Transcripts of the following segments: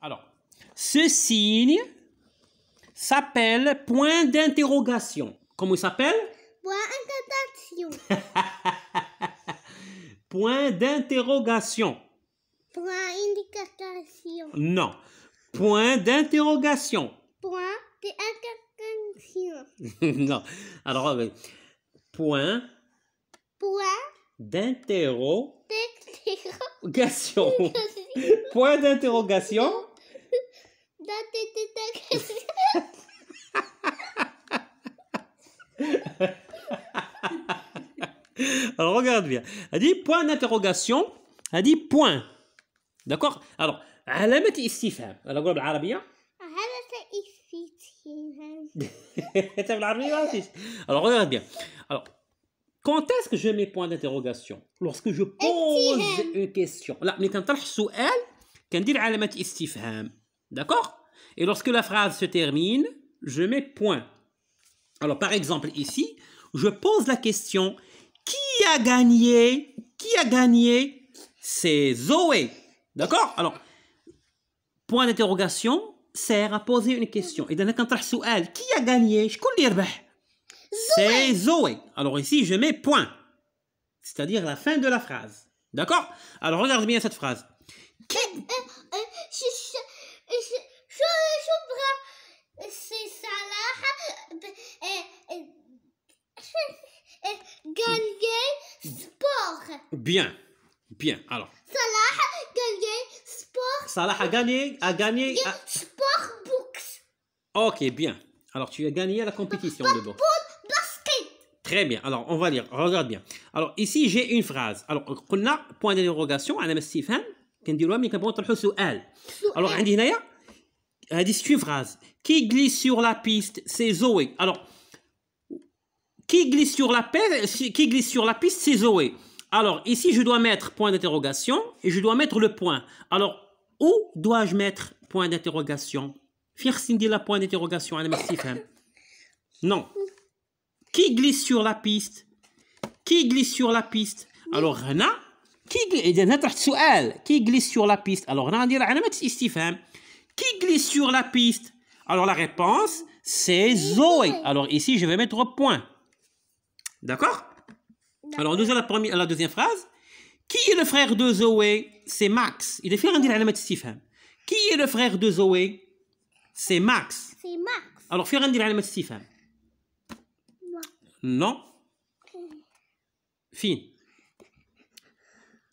Alors, ce signe s'appelle point d'interrogation. Comment il s'appelle? Point d'interrogation. Point d'interrogation. Point d'interrogation. Non. Point d'interrogation. Point d'interrogation. Non. Alors, point Point d'interrogation. d'interrogation. Point d'interrogation. Alors, regarde bien. Elle dit point d'interrogation. Elle dit point. D'accord? Alors, علامة استفهام. أنا أقول بالعربية. Alors, regarde bien. Alors, quand est-ce que je mets point d'interrogation? Lorsque je pose une question. لا ملي كنطرح سؤال كندير علامة استفهام. D'accord? Et lorsque la phrase se termine, je mets point. Alors, par exemple, ici, je pose la question qui a gagné? Qui a gagné? C'est Zoé. D'accord? Alors, point d'interrogation sert à poser une question. Et dans كنطرح سؤال qui a gagné? شكون اللي ربح? C'est Zoé. Alors ici, je mets point. C'est-à-dire la fin de la phrase. D'accord? Alors, regarde bien cette phrase. Qui... C'est Salah gagné sport. Bien. Bien. Alors. Salah gagné sport. Salah a gagné. Sport boxe. Ok, bien. Alors, tu as gagné la compétition de boxe. Basket. Très bien. Alors, on va lire. Regarde bien. Alors, ici, j'ai une phrase. Alors, قلنا point d'interrogation علامة استفهام كنديروها ملي كنبغيو نطرحوا سؤال. Alors, عندي هنايا هذه c'est une phrase. Qui glisse sur la piste? C'est Zoé. Alors, qui glisse sur la piste, c'est Zoé. Alors, ici, je dois mettre point d'interrogation et je dois mettre le point. Alors, où dois-je mettre point d'interrogation? فين خصني ندير la point d'interrogation علامة استفهام. Non. Qui glisse sur la piste? Qui glisse sur la piste? Alors, هنا إذا هنا طرحت سؤال. Qui glisse sur la piste? Alors, هنا ندير علامة استفهام. Qui glisse sur la piste? Alors, la réponse, c'est Zoé. Alors, ici, je vais mettre point. D'accord? Alors, nous avons la deuxième phrase. Qui est le frère de Zoé? C'est Max. Il est fait ندير علامة استفهام. Qui est le frère de Zoé? C'est Max. C'est Max. Alors, في غندير علامة استفهام. Non. فين؟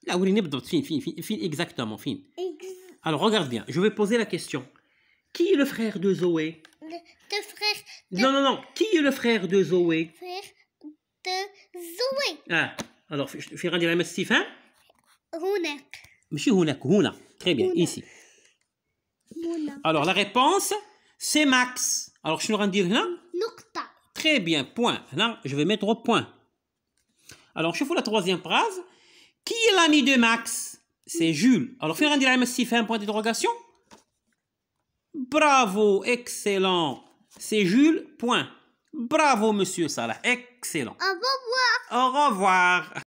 لا وريني بالضبط فين exactement فين. Alors, regarde bien. Je vais poser la question. Qui est le frère de Zoé? Le frère. Non. Qui est le frère de Zoé? Frère de Zoé. Ah. Alors, في غندير علامة استفهام. هناك. ماشي هناك هنا. Très bien. Ici. Alors, la réponse, c'est Max. Alors, شنو غندير هنا؟ نقطة. Très bien, point. Là, je vais mettre point. Alors, je fais la troisième phrase. Qui est l'ami de Max? C'est Jules. Alors, faire un diagramme un point d'interrogation. Bravo, excellent. C'est Jules, point. Bravo, monsieur Salah. Excellent. Au revoir. Au revoir.